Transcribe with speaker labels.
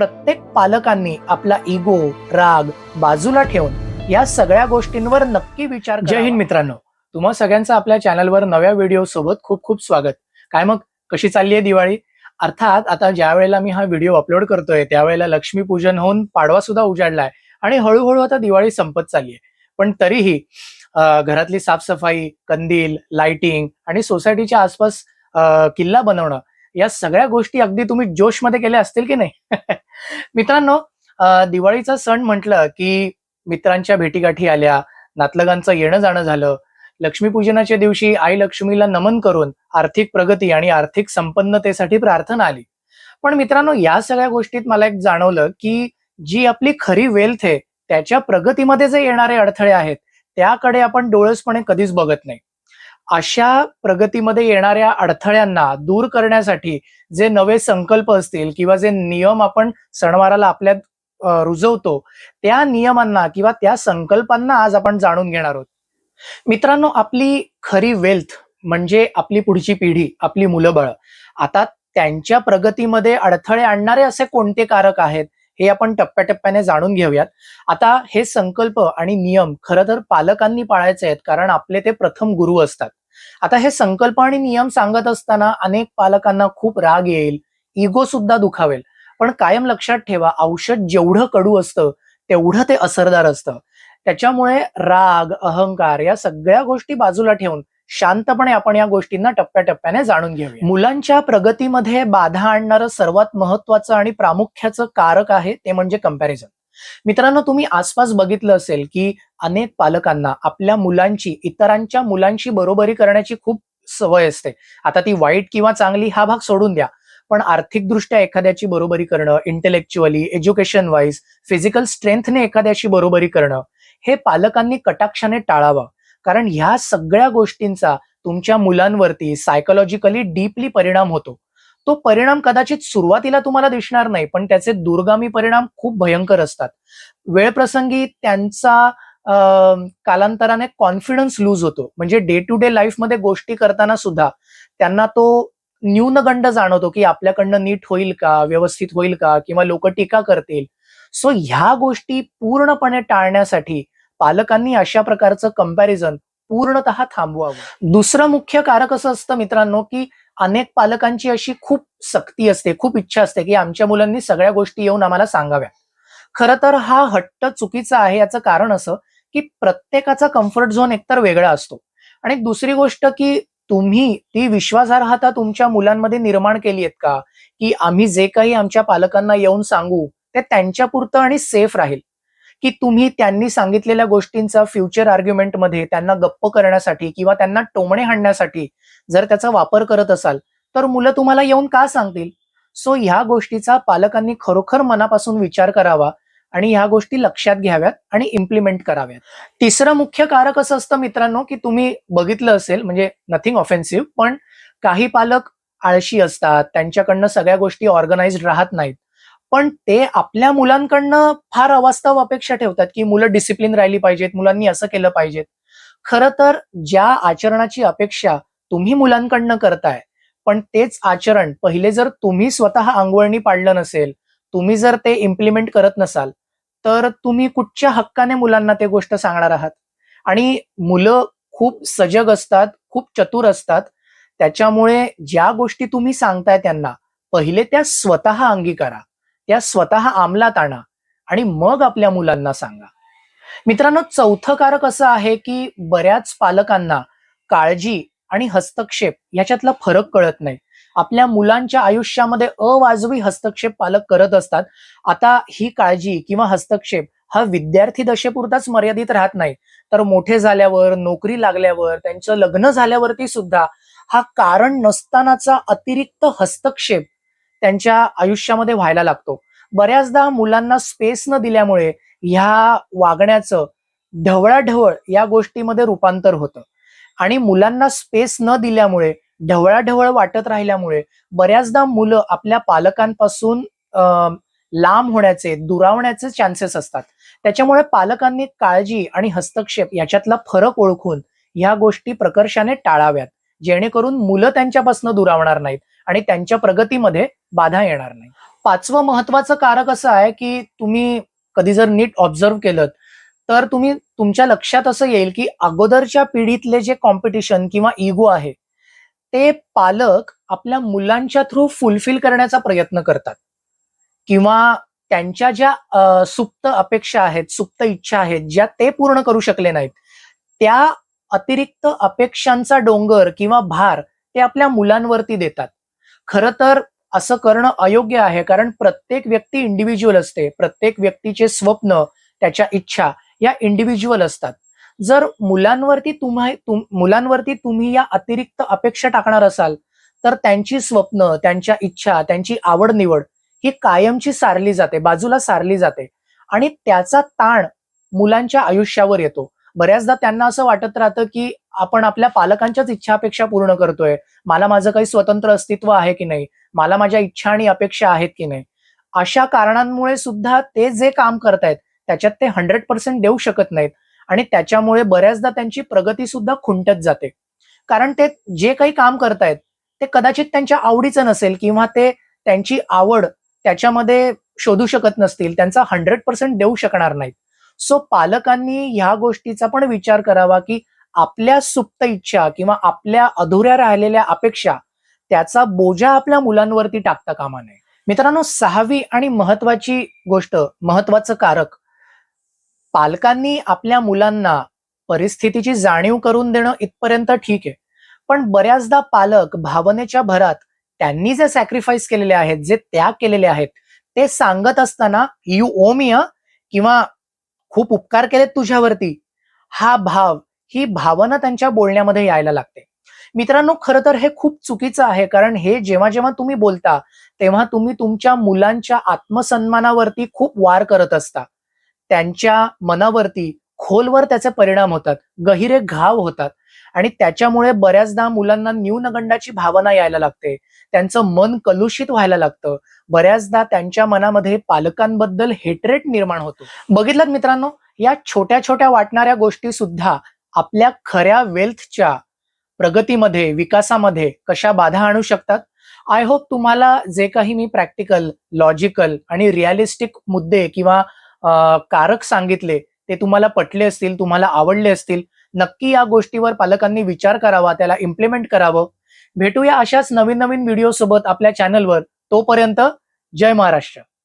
Speaker 1: प्रत्येक पालकांनी आपला इगो, राग बाजूला ठेवून या सगळ्या गोष्टींवर नक्की विचार करावा। जय हिंद मित्रांनो, तुम्हा सगळ्यांचं आपल्या चॅनलवर नव्या व्हिडिओ सोबत खूप खूप स्वागत। काय मग कशी चालली आहे दिवाळी? अर्थात आता ज्या वेळेला मी हा व्हिडिओ अपलोड करतोय त्यावेळेला लक्ष्मीपूजन होऊन पाडवा सुद्धा उजाडलाय आणि हळूहळू आता दिवाळी संपत चालली आहे। पण तरीही घरातली साफसफाई, कंदील, लाइटिंग आणि सोसायटीच्या आसपास किल्ला बनवणं या सगळ्या गोष्टी अगदी तुम्ही जोशमध्ये केल्या असतील की नाही? मित्रांनो, दिवाळीचा सण म्हटलं की मित्रांच्या भेटीगाठी आल्या, नातलगांचं येणं जाणं झालं। लक्ष्मीपूजनाच्या दिवशी आई लक्ष्मीला नमन करून आर्थिक प्रगती आणि आर्थिक संपन्नतेसाठी प्रार्थना आली। पण मित्रांनो, या सगळ्या गोष्टीत मला एक जाणवलं की जी आपली खरी वेल्थ आहे त्याच्या प्रगतीमध्ये जे येणारे अडथळे आहेत त्याकडे आपण डोळसपणे कधीच बघत नाही। अशा प्रगतीमध्ये येणाऱ्या अडथळ्यांना दूर करण्यासाठी जे नवे संकल्प असतील किंवा जे नियम आपण सणवाराला आपल्यात रुजवतो, त्या नियमांना किंवा त्या संकल्पांना आज आपण जाणून घेणार आहोत। मित्रांनो, आपली खरी वेल्थ म्हणजे आपली पुढची पिढी, आपली मुलं बाळ। आता त्यांच्या प्रगतीमध्ये अडथळे आणणारे असे कोणते कारक आहेत हे आपण टप्प्याटप्प्याने जाणून घेऊयात। आता हे संकल्प आणि नियम खरं तर पालकांनी पाळायचे आहेत, कारण आपले ते प्रथम गुरु असतात। आता हे संकल्प आणि नियम सांगत असताना अनेक पालकांना खूप राग येईल, इगो सुद्धा दुखावेल। पण कायम लक्षात ठेवा, औषध जेवढं कडू असतं तेवढं ते असरदार असतं। त्याच्यामुळे राग, अहंकार या सगळ्या गोष्टी बाजूला ठेवून शांतपणे आपण या गोष्टींना टप्प्याटप्प्याने जाणून घेऊया। मुलांच्या प्रगतीमध्ये बाधा आणणारं सर्वात महत्वाचं आणि प्रामुख्याचं कारक आहे ते म्हणजे कंपॅरिझन। मित्रांनो, तुम्ही आसपास बघितलं असेल की अनेक पालकांना आपल्या मुलांची इतरांच्या मुलांशी बरोबरी करण्याची खूप सवय असते। आता ती वाईट किंवा चांगली हा भाग सोडून द्या, पण आर्थिकदृष्ट्या एखाद्याची बरोबरी करणं, इंटेलेक्च्युअली, एज्युकेशन वाईज, फिजिकल स्ट्रेंथने एखाद्याशी बरोबरी करणं हे पालकांनी कटाक्षाने टाळावं। कारण ह्या सगळ्या गोष्टींचा तुमच्या मुलांवरती सायकोलॉजिकली डीपली परिणाम होतो। तो परिणाम कदाचित सुरुवातीला तुम्हाला दिसणार नाही, पण त्याचे दूरगामी परिणाम खूप भयंकर असतात। वेळप्रसंगी त्यांचा कालांतराने कॉन्फिडन्स लूज होतो। म्हणजे डे टू डे लाईफ मध्ये गोष्टी करताना सुद्धा त्यांना तो न्यूनगंड जाणवतो की आपल्याकडनं नीट होईल का, व्यवस्थित होईल का, किंवा लोक टीका करतील। सो ह्या गोष्टी पूर्णपणे टाळण्यासाठी पालकांनी अशा प्रकारचं कंपॅरिझन पूर्णतः थांबवावं। दुसरं मुख्य कारक असं असतं मित्रांनो की अनेक पालकांची अशी खूप सक्ती असते, खूप इच्छा असते की आमच्या मुलांनी सगळ्या गोष्टी येऊन आम्हाला सांगाव्या। खरं तर हा हट्ट चुकीचा आहे। याचं कारण असं की प्रत्येकाचा कम्फर्ट झोन एकतर वेगळा असतो, आणि दुसरी गोष्ट की तुम्ही ती विश्वासार्हता तुमच्या मुलांमध्ये निर्माण केली आहेत का, की आम्ही जे काही आमच्या पालकांना येऊन सांगू ते त्यांच्यापुरतं आणि सेफ राहील, की तुम्ही त्यांनी सांगितलेल्या गोष्टींचा फ्युचर आर्ग्युमेंटमध्ये त्यांना गप्प करण्यासाठी किंवा त्यांना टोमणे हाणण्यासाठी जर त्याचा वापर करत असाल तर मुलं तुम्हाला येऊन का सांगतील? सो ह्या गोष्टीचा पालकांनी खरोखर मनापासून विचार करावा आणि ह्या गोष्टी लक्षात घ्याव्यात आणि इम्प्लिमेंट कराव्यात। तिसरं मुख्य कारक असं असतं मित्रांनो की तुम्ही बघितलं असेल, म्हणजे नथिंग ऑफेन्सिव्ह, पण काही पालक आळशी असतात, त्यांच्याकडनं सगळ्या गोष्टी ऑर्गनाइज्ड राहत नाहीत। पण ते आपल्या मुलांकडनं फार अवास्तव अपेक्षा ठेवतात की मुलं डिसिप्लिन राहिली पाहिजेत, मुलांनी असं केलं पाहिजेत। खरं तर ज्या आचरणाची अपेक्षा तुम्ही मुलांकडनं करताय, पण तेच आचरण पहिले जर तुम्ही स्वतः अंगवळणी पाडलं नसेल, तुम्ही जर ते इम्प्लिमेंट करत नसाल, तर तुम्ही कुठच्या हक्काने मुलांना ते गोष्ट सांगणार आहात? आणि मुलं खूप सजग असतात, खूप चतुर असतात। त्याच्यामुळे ज्या गोष्टी तुम्ही सांगताय त्यांना पहिले त्या स्वतः अंगीकारा, त्या स्वतः अंमलात आणा आणि मग आपल्या मुलांना सांगा। मित्रांनो, चौथं कारक असं आहे की बऱ्याच पालकांना काळजी आणि हस्तक्षेप याच्यातला फरक कळत नाही। आपल्या मुलांच्या आयुष्यामध्ये अवाजवी हस्तक्षेप पालक करत असतात। आता ही काळजी किंवा हस्तक्षेप हा विद्यार्थी दशेपुरताच मर्यादित राहत नाही, तर मोठे झाल्यावर, नोकरी लागल्यावर, त्यांचं लग्न झाल्यावरती सुद्धा हा कारण नसतानाचा अतिरिक्त हस्तक्षेप त्यांच्या आयुष्यामध्ये व्हायला लागतो। बऱ्याचदा मुलांना स्पेस न दिल्यामुळे ह्या वागण्याचं ढवळाढवळ या गोष्टीमध्ये रूपांतर होतं, आणि मुलांना स्पेस न दिल्यामुळे, ढवळाढवळ वाटत राहिल्यामुळे बऱ्याचदा मुलं आपल्या पालकांपासून लांब होण्याचे, दुरावण्याचे चान्सेस असतात। त्याच्यामुळे पालकांनी काळजी आणि हस्तक्षेप याच्यातला फरक ओळखून ह्या गोष्टी प्रकर्षाने टाळाव्यात, जेणेकरून मुलं त्यांच्यापासून दुरावणार नाहीत आणि त्यांच्या प्रगतीमध्ये बाधा येणार नाही। पाचवं महत्वाचं कारक असं आहे, की तुम्ही कधी जर नीट ऑब्झर्व्ह केलं, तर तुमच्या लक्षात असं येईल, की अगोदरच्या पिढीतले जे कॉम्पिटिशन किंवा इगो आहे, ते पालक आपल्या मुलांच्या थ्रू फुलफिल करण्याचा प्रयत्न करतात किंवा त्यांच्या ज्या सुप्त अपेक्षा आहेत, सुप्त इच्छा आहेत, ज्या ते पूर्ण करू शकले नाहीत, त्या अतिरिक्त अपेक्षांचा डोंगर किंवा भार ते आपल्या मुलांवरती देतात. खरं तर असं करणं अयोग्य आहे, कारण प्रत्येक व्यक्ती इंडिव्हिज्युअल असते. प्रत्येक व्यक्तीचे स्वप्न, त्याच्या इच्छा या इंडिव्हिज्युअल असतात. जर मुलांवरती तुम्ही या अतिरिक्त अपेक्षा टाकणार असाल, तर त्यांची स्वप्न, त्यांच्या इच्छा, त्यांची आवड-निवड ही कायमची सारली जाते, बाजूला सारली जाते आणि त्याचा ताण मुलांच्या आयुष्यावर येतो. बऱ्याचदा त्यांना असं वाटत राहतं, की आपण आपल्या पालकांच्याच इच्छा-अपेक्षा पूर्ण करतोय. मला माझं काही स्वतंत्र अस्तित्व आहे की नाही? मला माझ्या इच्छा आणि अपेक्षा आहेत की नाही? अशा कारणांमुळे सुद्धा ते जे काम करतायत, त्याच्यात ते 100% देऊ शकत नाहीत आणि त्याच्यामुळे बऱ्याचदा त्यांची प्रगती सुद्धा खुंटत जाते. कारण ते जे काही काम करतायत, ते कदाचित त्यांच्या आवडीचं नसेल किंवा ते त्यांची आवड त्याच्यामध्ये शोधू शकत नसतील. त्यांचा 100% देऊ शकणार नाहीत. सो पालकांनी ह्या गोष्टीचा पण विचार करावा, की आपल्या सुप्त इच्छा किंवा आपल्या अधुऱ्या राहिलेल्या अपेक्षा त्याचा बोजा आपल्या मुलांवरती टाकता कामा नये. मित्रांनो, 6वी आणि महत्वाची गोष्ट, महत्वाचं कारक, पालकांनी आपल्या मुलांना परिस्थितीची जाणीव करून देणं इथपर्यंत ठीक आहे. पण बऱ्याचदा पालक भावनेच्या भरात त्यांनी जे सॅक्रिफाईस केलेले आहेत, जे त्याग केलेले आहेत, ते सांगत असताना "यू ओwe मी" किंवा "खूप उपकार केलेत तुझ्यावरती." हा भाव, ही भावना त्यांच्या बोलण्यामध्ये यायला लागते. मित्रांनो, खरं तर हे खूप चुकीचं आहे. कारण हे जेव्हा-जेव्हा तुम्ही बोलता, तेव्हा तुम्ही तुमच्या मुलांच्या आत्मसन्मानावरती खूप वार करत असता. त्यांच्या मनावरती खोलवर त्याचे परिणाम होतात, गहिरे घाव होतात आणि त्याच्यामुळे बऱ्याचदा मुलांना न्यूनगंडाची भावना यायला लागते. त्यांचं मन कलुषित व्हायला लागतं. बऱ्याचदा त्यांच्या मनामध्ये पालकांबद्दल हेट्रेट निर्माण होतो. बघितलत मित्रांनो, या छोट्या-छोट्या वाटणाऱ्या गोष्टी सुद्धा आपल्या खऱ्या वेल्थच्या प्रगतीमध्ये, विकासामध्ये कशा बाधा आणू शकतात. आय होप तुम्हाला जे काही मी प्रॅक्टिकल, लॉजिकल आणि रिअलिस्टिक मुद्दे किंवा कारक सांगितले, ते तुम्हाला पटले असतील, तुम्हाला आवडले असतील. नक्की या गोष्टीवर पालकांनी विचार करावा, त्याला इम्प्लिमेंट करावं. भेटूया अशाच नवीन-नवीन व्हिडिओ सोबत आपल्या चॅनलवर. तोपर्यंत जय महाराष्ट्र.